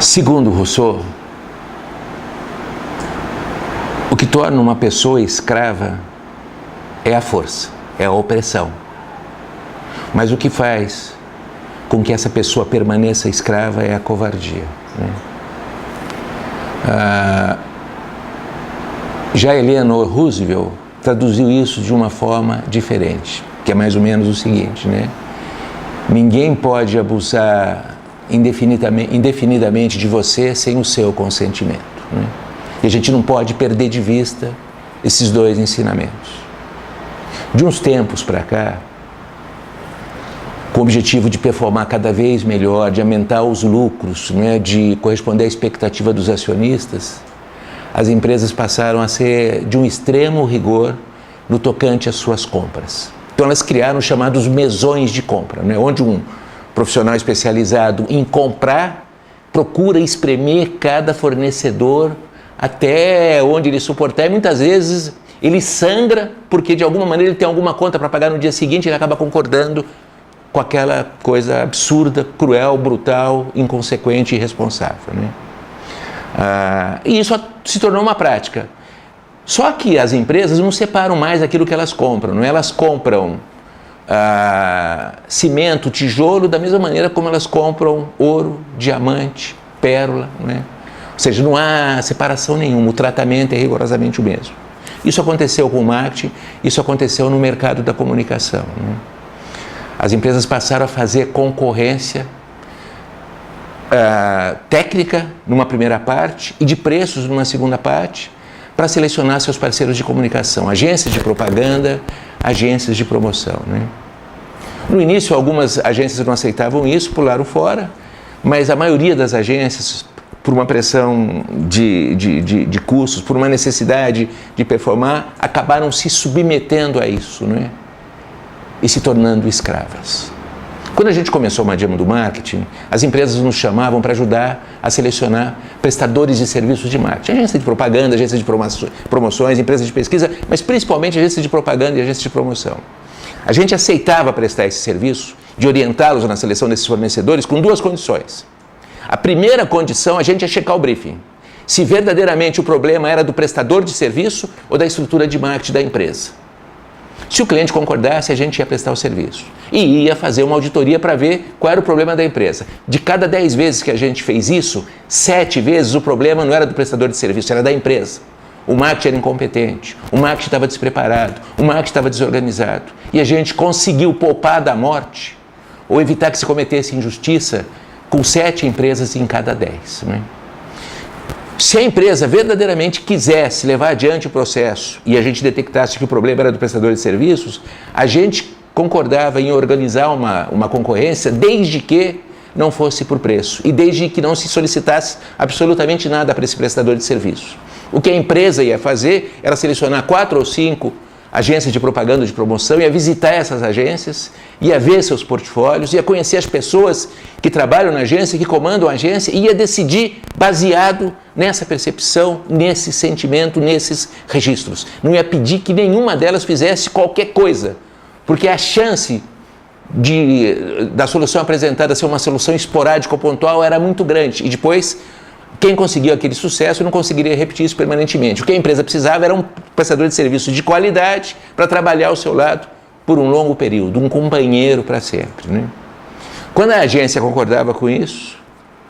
Segundo Rousseau, o que torna uma pessoa escrava é a força, é a opressão. Mas o que faz com que essa pessoa permaneça escrava é a covardia, né? Já Eleanor Roosevelt traduziu isso de uma forma diferente, que é mais ou menos o seguinte, né? Ninguém pode abusar indefinidamente de você sem o seu consentimento, né? E a gente não pode perder de vista esses dois ensinamentos. De uns tempos para cá, com o objetivo de performar cada vez melhor, de aumentar os lucros, né, de corresponder à expectativa dos acionistas, as empresas passaram a ser de um extremo rigor no tocante às suas compras. Então elas criaram os chamados mesões de compra, né, onde um profissional especializado em comprar procura espremer cada fornecedor até onde ele suportar, e muitas vezes ele sangra porque de alguma maneira ele tem alguma conta para pagar no dia seguinte e ele acaba concordando com aquela coisa absurda, cruel, brutal, inconsequente e irresponsável, né? E isso se tornou uma prática. Só que as empresas não separam mais aquilo que elas compram, não é? Elas compram cimento, tijolo, da mesma maneira como elas compram ouro, diamante, pérola, não é? Ou seja, não há separação nenhuma, o tratamento é rigorosamente o mesmo. Isso aconteceu com o marketing, isso aconteceu no mercado da comunicação, né? As empresas passaram a fazer concorrência técnica numa primeira parte e de preços numa segunda parte para selecionar seus parceiros de comunicação, agências de propaganda, agências de promoção, né? No início, algumas agências não aceitavam isso, pularam fora, mas a maioria das agências, por uma pressão de custos, por uma necessidade de performar, acabaram se submetendo a isso, né? E se tornando escravas. Quando a gente começou o Madiama do Marketing, as empresas nos chamavam para ajudar a selecionar prestadores de serviços de marketing. Agência de propaganda, agência de promoções, empresas de pesquisa, mas principalmente agência de propaganda e agência de promoção. A gente aceitava prestar esse serviço, de orientá-los na seleção desses fornecedores, com duas condições. A primeira condição, a gente ia checar o briefing. Se verdadeiramente o problema era do prestador de serviço ou da estrutura de marketing da empresa. Se o cliente concordasse, a gente ia prestar o serviço e ia fazer uma auditoria para ver qual era o problema da empresa. De cada 10 vezes que a gente fez isso, 7 vezes o problema não era do prestador de serviço, era da empresa. O marketing era incompetente, o marketing estava despreparado, o marketing estava desorganizado. E a gente conseguiu poupar da morte ou evitar que se cometesse injustiça com 7 empresas em cada 10, né? Se a empresa verdadeiramente quisesse levar adiante o processo e a gente detectasse que o problema era do prestador de serviços, a gente concordava em organizar uma concorrência desde que não fosse por preço e desde que não se solicitasse absolutamente nada para esse prestador de serviço. O que a empresa ia fazer era selecionar 4 ou 5 agências de propaganda, de promoção, ia visitar essas agências, ia ver seus portfólios, ia conhecer as pessoas que trabalham na agência, que comandam a agência, e ia decidir baseado nessa percepção, nesse sentimento, nesses registros. Não ia pedir que nenhuma delas fizesse qualquer coisa, porque a chance da solução apresentada ser uma solução esporádica ou pontual era muito grande, e depois quem conseguiu aquele sucesso não conseguiria repetir isso permanentemente. O que a empresa precisava era um prestador de serviço de qualidade para trabalhar ao seu lado por um longo período, um companheiro para sempre, né? Quando a agência concordava com isso,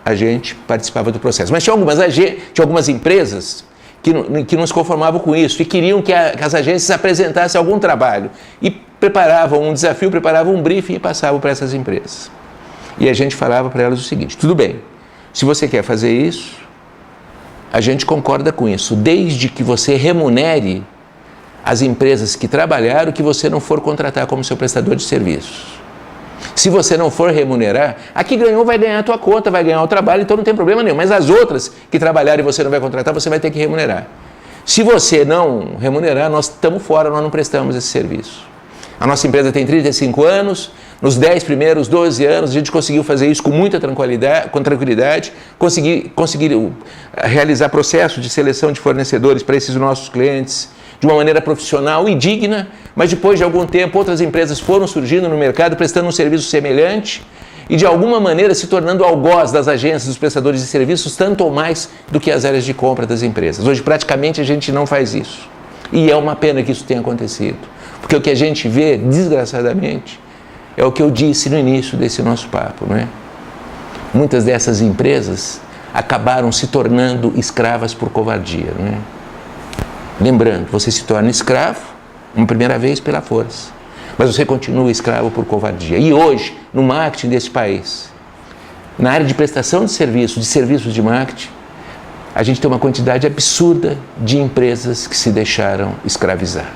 a gente participava do processo. Mas tinha algumas empresas que não se conformavam com isso e queriam que as agências apresentassem algum trabalho e preparavam um desafio, preparavam um briefing e passavam para essas empresas. E a gente falava para elas o seguinte: tudo bem, se você quer fazer isso, a gente concorda com isso, desde que você remunere as empresas que trabalharam que você não for contratar como seu prestador de serviços. Se você não for remunerar, a que ganhou vai ganhar a tua conta, vai ganhar o trabalho, então não tem problema nenhum. Mas as outras que trabalharam e você não vai contratar, você vai ter que remunerar. Se você não remunerar, nós estamos fora, nós não prestamos esse serviço. A nossa empresa tem 35 anos, nos 10 primeiros 12 anos a gente conseguiu fazer isso com muita tranquilidade, conseguir realizar processo de seleção de fornecedores para esses nossos clientes de uma maneira profissional e digna, mas depois de algum tempo outras empresas foram surgindo no mercado prestando um serviço semelhante e de alguma maneira se tornando algoz das agências, dos prestadores de serviços, tanto ou mais do que as áreas de compra das empresas. Hoje praticamente a gente não faz isso. E é uma pena que isso tenha acontecido, porque o que a gente vê, desgraçadamente, é o que eu disse no início desse nosso papo, não é? Muitas dessas empresas acabaram se tornando escravas por covardia, não é? Lembrando, você se torna escravo uma primeira vez pela força, mas você continua escravo por covardia. E hoje, no marketing desse país, na área de prestação de serviços de marketing, a gente tem uma quantidade absurda de empresas que se deixaram escravizar.